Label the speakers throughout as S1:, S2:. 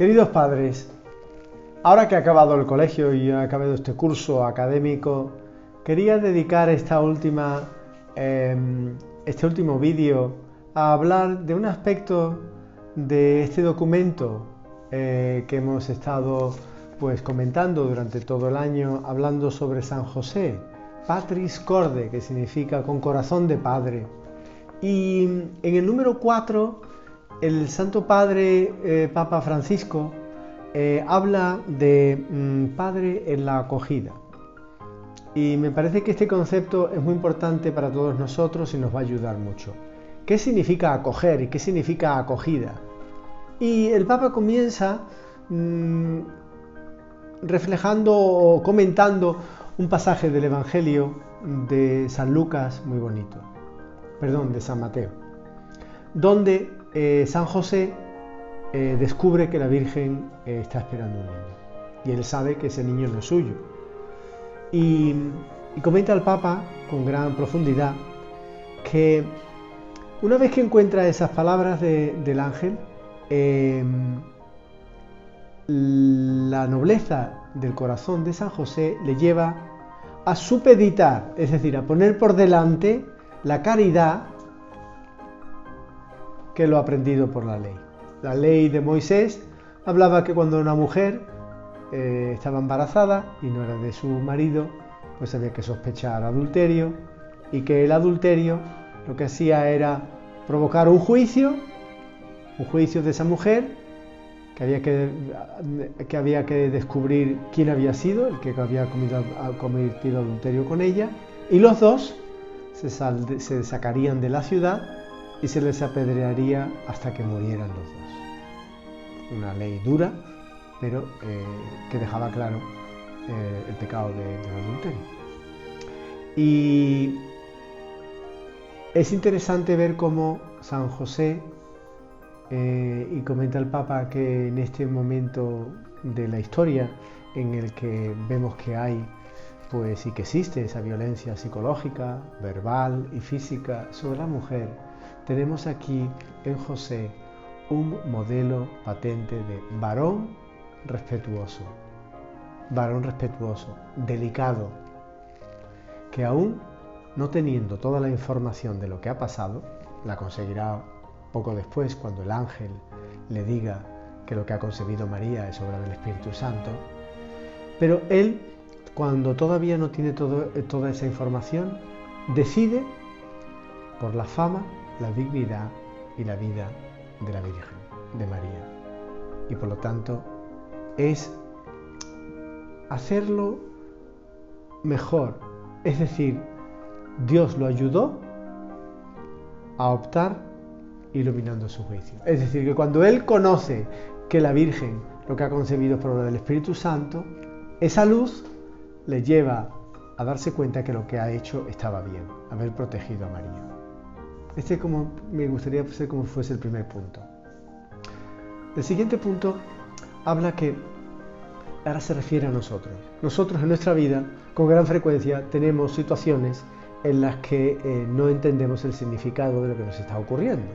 S1: Queridos padres, ahora que ha acabado el colegio y ha acabado este curso académico, quería dedicar este último vídeo a hablar de un aspecto de este documento que hemos estado comentando durante todo el año, hablando sobre San José, Patris Corde, que significa con corazón de padre. Y en el número 4, el Santo Padre Papa Francisco habla de padre en la acogida. Y me parece que este concepto es muy importante para todos nosotros y nos va a ayudar mucho. ¿Qué significa acoger y qué significa acogida? Y el Papa comienza reflejando o comentando un pasaje del Evangelio de San Lucas muy bonito, de San Mateo, donde San José descubre que la Virgen está esperando un niño y él sabe que ese niño no es suyo. Y comenta el Papa con gran profundidad que una vez que encuentra esas palabras del ángel, la nobleza del corazón de San José le lleva a supeditar, es decir, a poner por delante la caridad que lo ha aprendido por la ley. La ley de Moisés hablaba que cuando una mujer estaba embarazada y no era de su marido, pues había que sospechar adulterio, y que el adulterio lo que hacía era provocar un juicio de esa mujer, que había que descubrir quién había sido el que había cometido adulterio con ella, y los dos se sacarían de la ciudad y se les apedrearía hasta que murieran los dos. Una ley dura, pero que dejaba claro el pecado del adulterio. Y es interesante ver cómo San José, y comenta el Papa que en este momento de la historia en el que vemos que hay y que existe esa violencia psicológica, verbal y física sobre la mujer, tenemos aquí en José un modelo patente de varón respetuoso, delicado, que aún no teniendo toda la información de lo que ha pasado, la conseguirá poco después cuando el ángel le diga que lo que ha concebido María es obra del Espíritu Santo, pero él, cuando todavía no tiene toda esa información, decide por la fama, la dignidad y la vida de la Virgen, de María. Y por lo tanto es hacerlo mejor, es decir, Dios lo ayudó a optar iluminando su juicio. Es decir, que cuando él conoce que la Virgen lo que ha concebido es por obra del Espíritu Santo, esa luz le lleva a darse cuenta que lo que ha hecho estaba bien, haber protegido a María. Me gustaría ser como fuese el primer punto. El siguiente punto habla que ahora se refiere a nosotros. Nosotros en nuestra vida, con gran frecuencia, tenemos situaciones en las que no entendemos el significado de lo que nos está ocurriendo.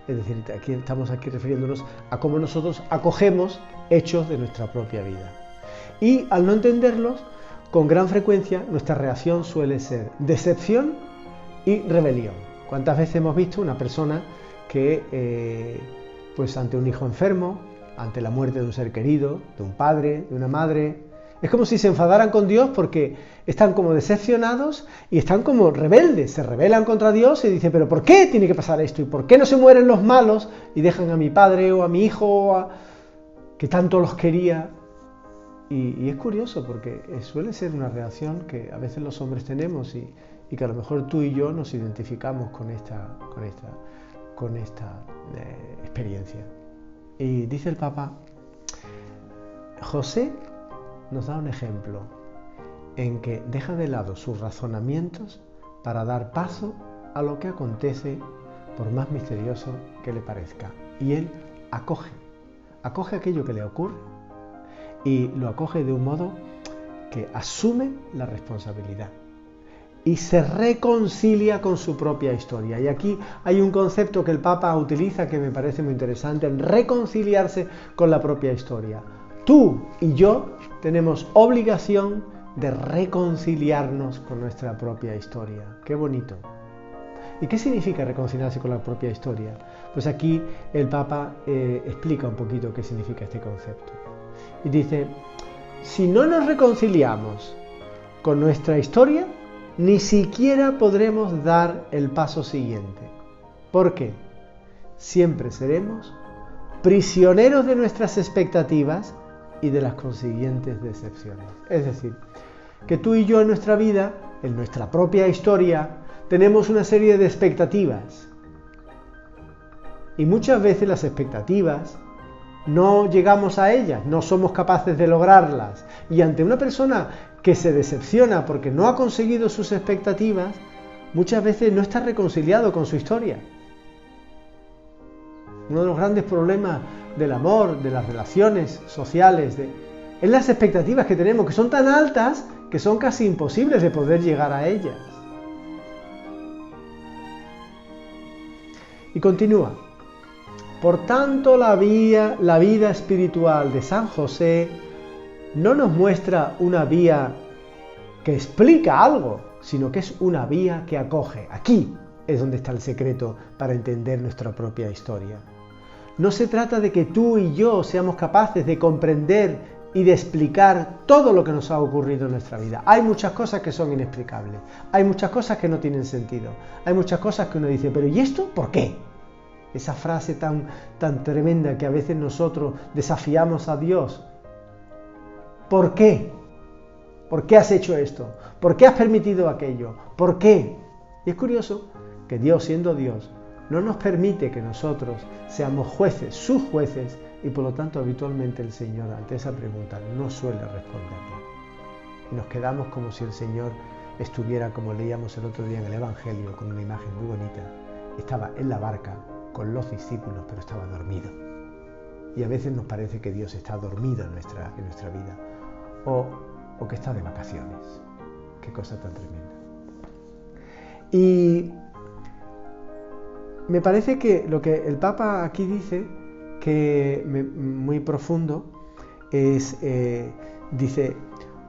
S1: Es decir, estamos refiriéndonos a cómo nosotros acogemos hechos de nuestra propia vida. Y al no entenderlos, con gran frecuencia nuestra reacción suele ser decepción y rebelión. ¿Cuántas veces hemos visto una persona que, ante un hijo enfermo, ante la muerte de un ser querido, de un padre, de una madre, es como si se enfadaran con Dios porque están como decepcionados y están como rebeldes, se rebelan contra Dios y dicen, pero ¿por qué tiene que pasar esto? ¿Y por qué no se mueren los malos y dejan a mi padre o a mi hijo que tanto los quería? Y es curioso porque suele ser una reacción que a veces los hombres tenemos y que a lo mejor tú y yo nos identificamos con esta experiencia. Y dice el Papa, José nos da un ejemplo en que deja de lado sus razonamientos para dar paso a lo que acontece, por más misterioso que le parezca. Y él acoge aquello que le ocurre y lo acoge de un modo que asume la responsabilidad. y se reconcilia con su propia historia. Y aquí hay un concepto que el Papa utiliza que me parece muy interesante, el reconciliarse con la propia historia. Tú y yo tenemos obligación de reconciliarnos con nuestra propia historia. ¡Qué bonito! ¿Y qué significa reconciliarse con la propia historia? Pues aquí el Papa explica un poquito qué significa este concepto. Y dice, si no nos reconciliamos con nuestra historia, ni siquiera podremos dar el paso siguiente. ¿Por qué? Siempre seremos prisioneros de nuestras expectativas y de las consiguientes decepciones. Es decir, que tú y yo en nuestra vida, en nuestra propia historia, tenemos una serie de expectativas. Y muchas veces las expectativas no llegamos a ellas, no somos capaces de lograrlas. Y ante una persona que se decepciona porque no ha conseguido sus expectativas, muchas veces no está reconciliado con su historia. Uno de los grandes problemas del amor, de las relaciones sociales, es las expectativas que tenemos, que son tan altas que son casi imposibles de poder llegar a ellas. Y continúa. Por tanto, la vida espiritual de San José no nos muestra una vía que explica algo, sino que es una vía que acoge. Aquí es donde está el secreto para entender nuestra propia historia. No se trata de que tú y yo seamos capaces de comprender y de explicar todo lo que nos ha ocurrido en nuestra vida. Hay muchas cosas que son inexplicables, hay muchas cosas que no tienen sentido, hay muchas cosas que uno dice, pero ¿y esto por qué? Esa frase tan tremenda que a veces nosotros desafiamos a Dios. ¿Por qué? ¿Por qué has hecho esto? ¿Por qué has permitido aquello? ¿Por qué? Y es curioso que Dios, siendo Dios, no nos permite que nosotros seamos jueces, sus jueces, y por lo tanto habitualmente el Señor ante esa pregunta no suele responderla. Y nos quedamos como si el Señor estuviera, como leíamos el otro día en el Evangelio, con una imagen muy bonita. Estaba en la barca con los discípulos, pero estaba dormido. Y a veces nos parece que Dios está dormido en nuestra vida, o que está de vacaciones. Qué cosa tan tremenda. Y me parece que lo que el Papa aquí dice, que muy profundo, es, dice,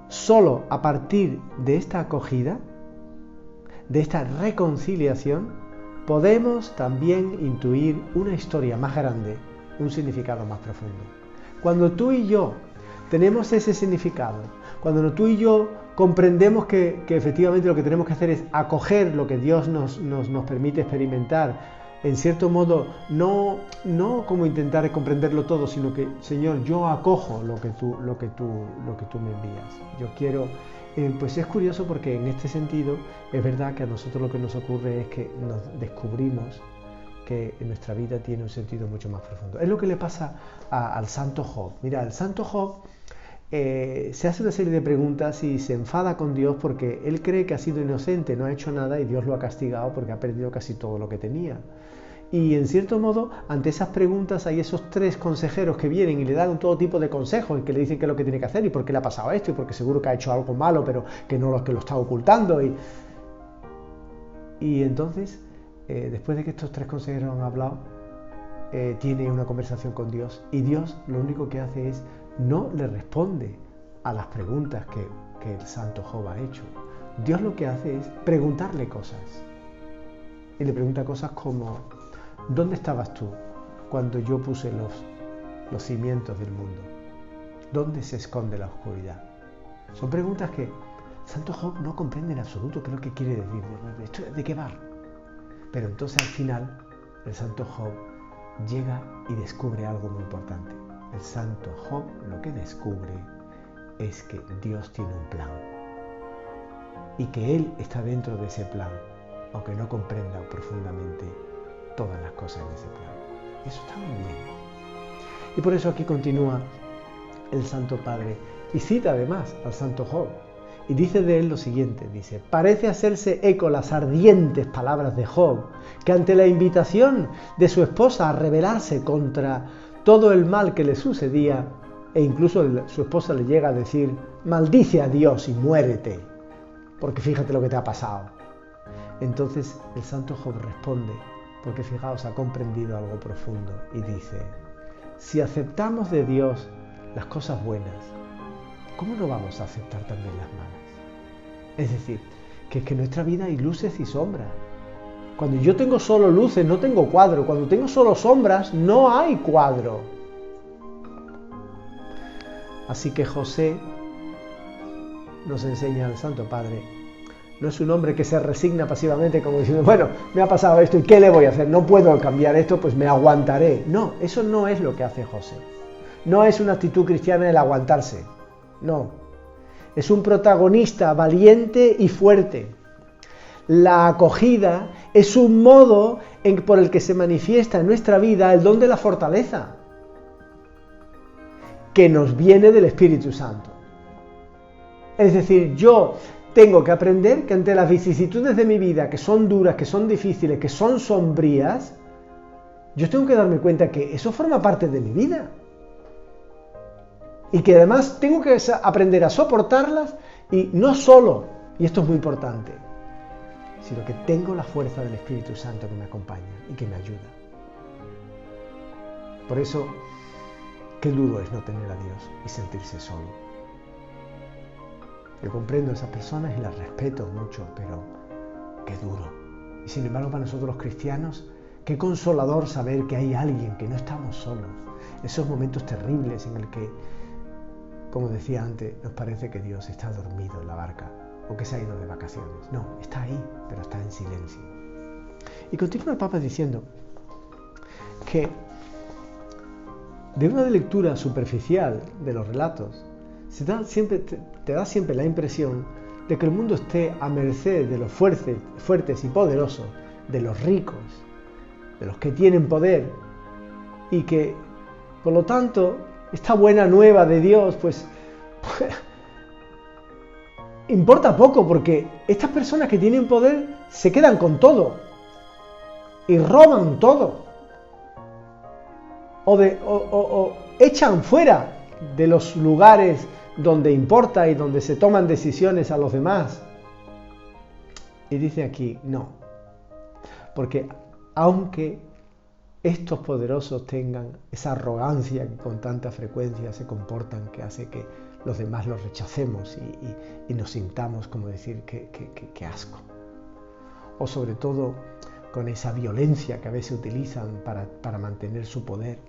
S1: solo a partir de esta acogida, de esta reconciliación, podemos también intuir una historia más grande, un significado más profundo. Cuando tú y yo tenemos ese significado, cuando tú y yo comprendemos que efectivamente lo que tenemos que hacer es acoger lo que Dios nos permite experimentar, en cierto modo, no como intentar comprenderlo todo, sino que, Señor, yo acojo lo que tú me envías. Yo quiero, pues es curioso porque en este sentido es verdad que a nosotros lo que nos ocurre es que nos descubrimos que nuestra vida tiene un sentido mucho más profundo. Es lo que le pasa al santo Job. Mira, el santo Job se hace una serie de preguntas y se enfada con Dios porque él cree que ha sido inocente, no ha hecho nada y Dios lo ha castigado porque ha perdido casi todo lo que tenía. Y en cierto modo, ante esas preguntas hay esos tres consejeros que vienen y le dan todo tipo de consejos y que le dicen qué es lo que tiene que hacer y por qué le ha pasado esto y porque seguro que ha hecho algo malo pero que no lo está ocultando. Y entonces, después de que estos tres consejeros han hablado, tiene una conversación con Dios y Dios lo único que hace es no le responde a las preguntas que el santo Job ha hecho. Dios lo que hace es preguntarle cosas. Y le pregunta cosas como, ¿dónde estabas tú cuando yo puse los cimientos del mundo? ¿Dónde se esconde la oscuridad? Son preguntas que santo Job no comprende en absoluto qué es lo que quiere decir. ¿Esto de qué va? Pero entonces al final el santo Job llega y descubre algo muy importante. El santo Job lo que descubre es que Dios tiene un plan y que Él está dentro de ese plan, aunque no comprenda profundamente todas las cosas de ese plan. Eso está muy bien. Y por eso aquí continúa el Santo Padre y cita además al santo Job y dice de él lo siguiente, dice, parece hacerse eco las ardientes palabras de Job, que ante la invitación de su esposa a rebelarse contra todo el mal que le sucedía, e incluso su esposa le llega a decir, maldice a Dios y muérete. porque fíjate lo que te ha pasado. Entonces el santo Job responde, porque fijaos, ha comprendido algo profundo y dice, si aceptamos de Dios las cosas buenas, ¿cómo no vamos a aceptar también las malas? Es decir, que es que en nuestra vida hay luces y sombras. Cuando yo tengo solo luces, no tengo cuadro. Cuando tengo solo sombras, no hay cuadro. Así que José nos enseña al Santo Padre. No es un hombre que se resigna pasivamente como diciendo, bueno, me ha pasado esto y ¿qué le voy a hacer? No puedo cambiar esto, pues me aguantaré. No, eso no es lo que hace José. No es una actitud cristiana el aguantarse. No. Es un protagonista valiente y fuerte. La acogida es un modo por el que se manifiesta en nuestra vida el don de la fortaleza, que nos viene del Espíritu Santo. Es decir, yo tengo que aprender que ante las vicisitudes de mi vida, que son duras, que son difíciles, que son sombrías, yo tengo que darme cuenta que eso forma parte de mi vida. Y que además tengo que aprender a soportarlas y no solo, y esto es muy importante, sino que tengo la fuerza del Espíritu Santo que me acompaña y que me ayuda. Por eso, qué duro es no tener a Dios y sentirse solo. Yo comprendo a esas personas y las respeto mucho, pero qué duro. Y sin embargo, para nosotros los cristianos, qué consolador saber que hay alguien, que no estamos solos. Esos momentos terribles en el que, como decía antes, nos parece que Dios está dormido en la barca o que se ha ido de vacaciones. No, está ahí, pero está en silencio. Y continúa el Papa diciendo que de una lectura superficial de los relatos te da siempre la impresión de que el mundo esté a merced de los fuertes y poderosos, de los ricos, de los que tienen poder, y que, por lo tanto, esta buena nueva de Dios, pues importa poco, porque estas personas que tienen poder se quedan con todo y roban todo o echan fuera de los lugares donde importa y donde se toman decisiones a los demás. Y dice aquí, no, porque aunque estos poderosos tengan esa arrogancia que con tanta frecuencia se comportan, que hace que los demás los rechacemos y nos sintamos como decir que asco. O sobre todo con esa violencia que a veces utilizan para mantener su poder.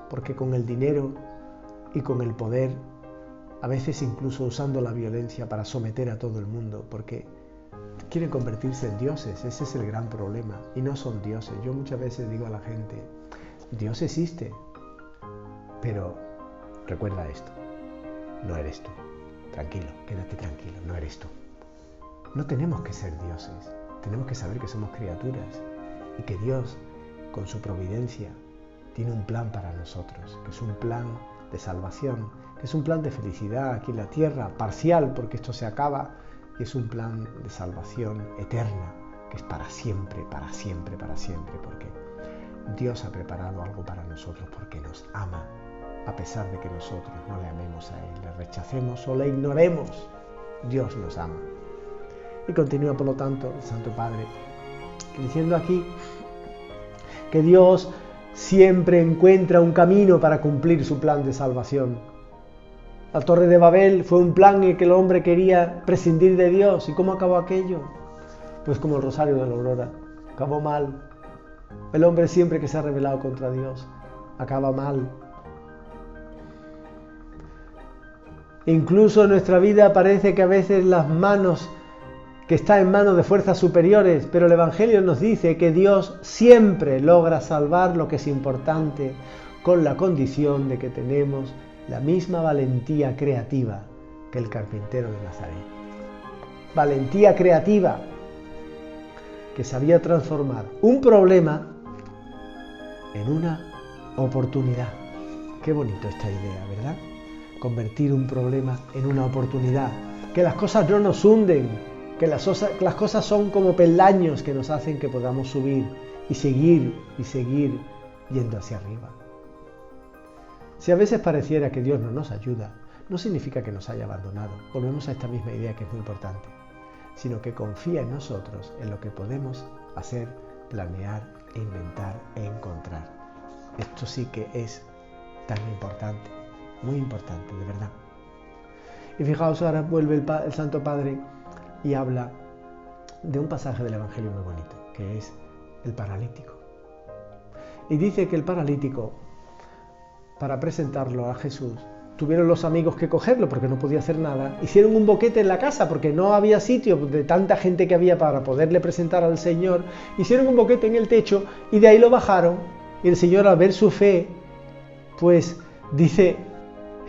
S1: Porque con el dinero y con el poder, a veces incluso usando la violencia para someter a todo el mundo, porque quieren convertirse en dioses. Ese es el gran problema. Y no son dioses. Yo muchas veces digo a la gente, Dios existe, pero recuerda esto, no eres tú. Tranquilo, quédate tranquilo, no eres tú. No tenemos que ser dioses, tenemos que saber que somos criaturas y que Dios, con su providencia, tiene un plan para nosotros, que es un plan de salvación, que es un plan de felicidad aquí en la tierra, parcial porque esto se acaba, y es un plan de salvación eterna, que es para siempre, para siempre, para siempre, porque Dios ha preparado algo para nosotros porque nos ama, a pesar de que nosotros no le amemos a Él, le rechacemos o le ignoremos, Dios nos ama. Y continúa, por lo tanto, el Santo Padre, diciendo aquí que Dios siempre encuentra un camino para cumplir su plan de salvación. La Torre de Babel fue un plan en el que el hombre quería prescindir de Dios. ¿Y cómo acabó aquello? Pues como el Rosario de la Aurora, acabó mal. El hombre siempre que se ha rebelado contra Dios acaba mal. Incluso en nuestra vida parece que a veces que está en manos de fuerzas superiores, pero el Evangelio nos dice que Dios siempre logra salvar lo que es importante, con la condición de que tenemos la misma valentía creativa que el carpintero de Nazaret. Valentía creativa que sabía transformar un problema en una oportunidad. Qué bonito esta idea, ¿verdad? Convertir un problema en una oportunidad. Que las cosas no nos hunden, que las cosas son como peldaños que nos hacen que podamos subir y seguir yendo hacia arriba. Si a veces pareciera que Dios no nos ayuda, no significa que nos haya abandonado. Volvemos a esta misma idea que es muy importante. sino que confía en nosotros, en lo que podemos hacer, planear, inventar e encontrar. Esto sí que es tan importante, muy importante, de verdad. Y fijaos, ahora vuelve el Santo Padre y habla de un pasaje del Evangelio muy bonito, que es el paralítico. Y dice que el paralítico, para presentarlo a Jesús, tuvieron los amigos que cogerlo porque no podía hacer nada, hicieron un boquete en la casa porque no había sitio de tanta gente que había para poderle presentar al Señor, hicieron un boquete en el techo y de ahí lo bajaron, y el Señor, al ver su fe, pues dice,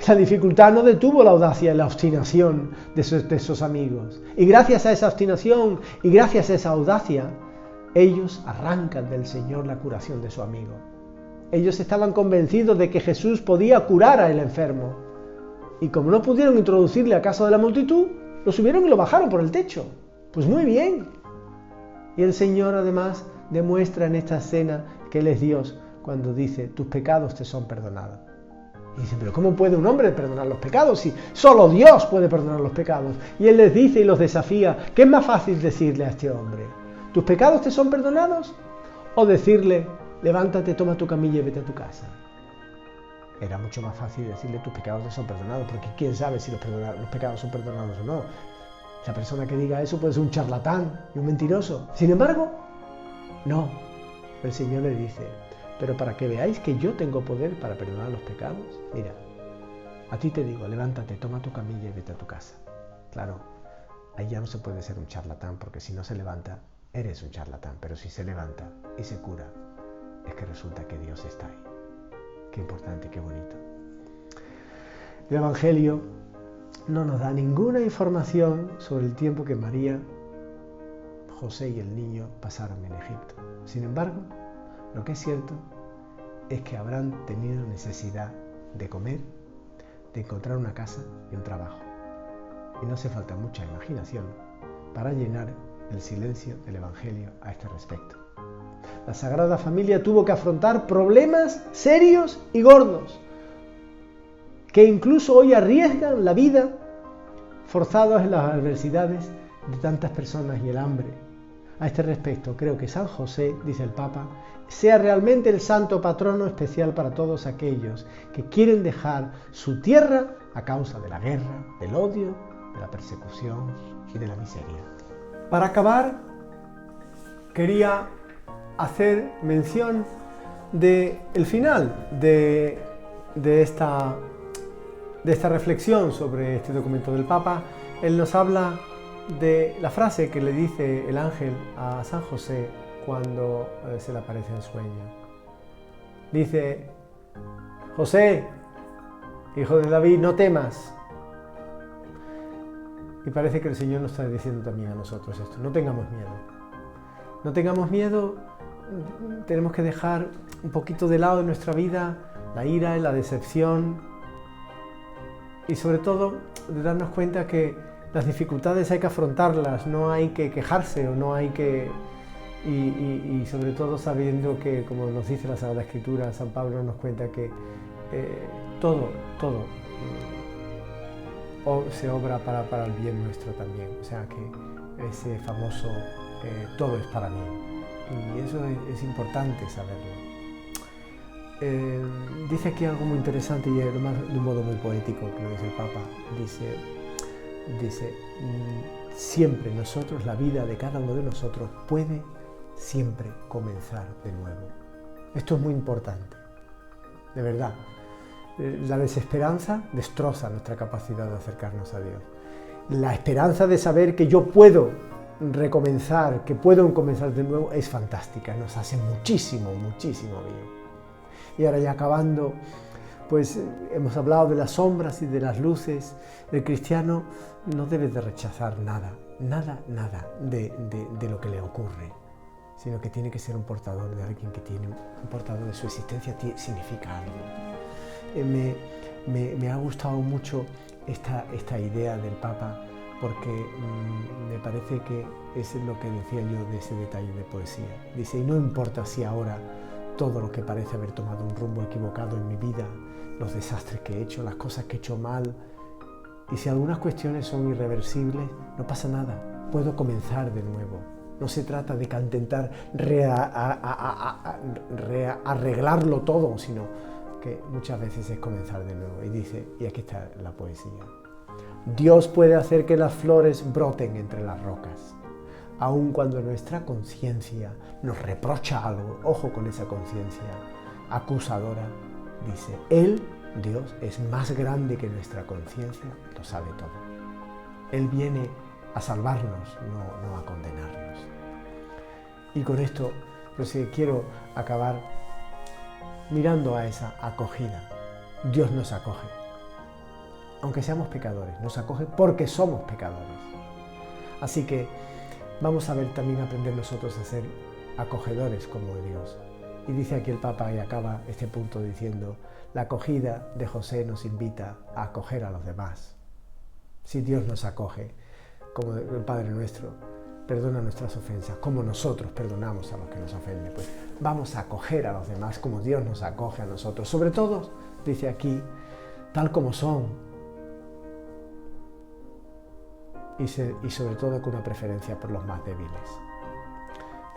S1: la dificultad no detuvo la audacia y la obstinación de esos amigos, y gracias a esa obstinación y gracias a esa audacia, ellos arrancan del Señor la curación de su amigo. Ellos estaban convencidos de que Jesús podía curar al enfermo. Y como no pudieron introducirle a casa de la multitud, lo subieron y lo bajaron por el techo. Pues muy bien. Y el Señor además demuestra en esta escena que Él es Dios cuando dice, tus pecados te son perdonados. Y dicen, pero ¿cómo puede un hombre perdonar los pecados si solo Dios puede perdonar los pecados? Y Él les dice y los desafía, ¿qué es más fácil decirle a este hombre? ¿Tus pecados te son perdonados? O decirle, levántate, toma tu camilla y vete a tu casa. Era mucho más fácil decirle, tus pecados te son perdonados, porque quién sabe si los pecados son perdonados o no. La persona que diga eso puede ser un charlatán y un mentiroso. Sin embargo, no. El Señor le dice, pero para que veáis que yo tengo poder para perdonar los pecados, mira, a ti te digo, levántate, toma tu camilla y vete a tu casa. Claro, ahí ya no se puede ser un charlatán, porque si no se levanta, eres un charlatán, pero si se levanta y se cura, es que resulta que Dios está ahí. Qué importante, qué bonito. El Evangelio no nos da ninguna información sobre el tiempo que María, José y el niño pasaron en Egipto. Sin embargo, lo que es cierto es que habrán tenido necesidad de comer, de encontrar una casa y un trabajo. Y no hace falta mucha imaginación para llenar el silencio del Evangelio a este respecto. La Sagrada Familia tuvo que afrontar problemas serios y gordos, que incluso hoy arriesgan la vida, forzados en las adversidades de tantas personas y el hambre. A este respecto, creo que San José, dice el Papa, sea realmente el santo patrono especial para todos aquellos que quieren dejar su tierra a causa de la guerra, del odio, de la persecución y de la miseria. Para acabar, quería hacer mención del final de esta reflexión sobre este documento del Papa. Él nos habla de la frase que le dice el ángel a San José cuando se le aparece en sueño. Dice, José, hijo de David, no temas. Y parece que el Señor nos está diciendo también a nosotros esto, no tengamos miedo. No tengamos miedo, tenemos que dejar un poquito de lado en nuestra vida la ira y la decepción y sobre todo de darnos cuenta que las dificultades hay que afrontarlas, no hay que quejarse o no hay que... Y sobre todo sabiendo que, como nos dice la Sagrada Escritura, San Pablo nos cuenta que todo se obra para el bien nuestro también. O sea que ese famoso todo es para mí. Y eso es importante saberlo. Dice aquí algo muy interesante y además de un modo muy poético que lo dice el Papa. Dice, siempre nosotros, la vida de cada uno de nosotros puede siempre comenzar de nuevo. Esto es muy importante, de verdad. La desesperanza destroza nuestra capacidad de acercarnos a Dios. La esperanza de saber que yo puedo recomenzar, que puedo comenzar de nuevo, es fantástica, nos hace muchísimo, muchísimo bien. Y ahora ya acabando, pues hemos hablado de las sombras y de las luces. El cristiano no debe de rechazar nada de lo que le ocurre, sino que tiene que ser un portador de alguien que tiene, un portador de su existencia, significa algo. Me ha gustado mucho esta idea del Papa, porque me parece que es lo que decía yo de ese detalle de poesía. Dice, y no importa si ahora todo lo que parece haber tomado un rumbo equivocado en mi vida, los desastres que he hecho, las cosas que he hecho mal, y si algunas cuestiones son irreversibles, no pasa nada. puedo comenzar de nuevo. No se trata de intentar arreglarlo todo, sino que muchas veces es comenzar de nuevo. Y dice, y aquí está la poesía: Dios puede hacer que las flores broten entre las rocas, aun cuando nuestra conciencia nos reprocha algo. Ojo con esa conciencia acusadora. Dice, Él, Dios, es más grande que nuestra conciencia, lo sabe todo. Él viene a salvarnos, no a condenarnos. Y con esto, pues quiero acabar mirando a esa acogida. Dios nos acoge. Aunque seamos pecadores, nos acoge porque somos pecadores. Así que vamos a ver también aprender nosotros a ser acogedores como Dios. Y dice aquí el Papa, y acaba este punto diciendo, la acogida de José nos invita a acoger a los demás. Si Dios nos acoge, como el Padre nuestro, perdona nuestras ofensas, como nosotros perdonamos a los que nos ofenden, pues vamos a acoger a los demás como Dios nos acoge a nosotros. Sobre todo, dice aquí, tal como son. Y sobre todo con una preferencia por los más débiles.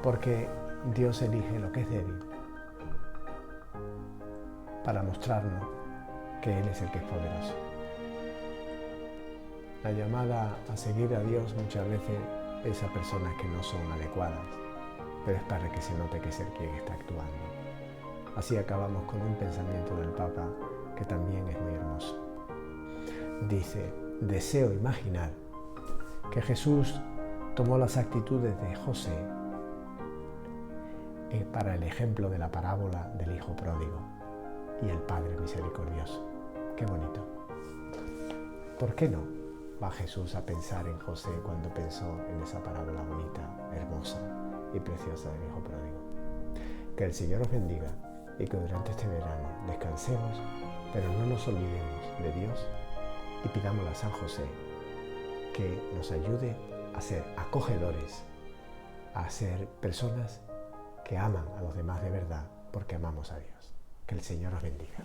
S1: Porque Dios elige lo que es débil para mostrarnos que Él es el que es poderoso. La llamada a seguir a Dios muchas veces es a personas que no son adecuadas, pero es para que se note que es Él quien está actuando. Así acabamos con un pensamiento del Papa que también es muy hermoso. Dice, deseo imaginar que Jesús tomó las actitudes de José para el ejemplo de la parábola del hijo pródigo y el Padre misericordioso. Qué bonito. ¿Por qué no va Jesús a pensar en José cuando pensó en esa parábola bonita, hermosa y preciosa del hijo pródigo? Que el Señor os bendiga y que durante este verano descansemos, pero no nos olvidemos de Dios y pidámosle a San José que nos ayude a ser acogedores, a ser personas que aman a los demás de verdad porque amamos a Dios. Que el Señor os bendiga.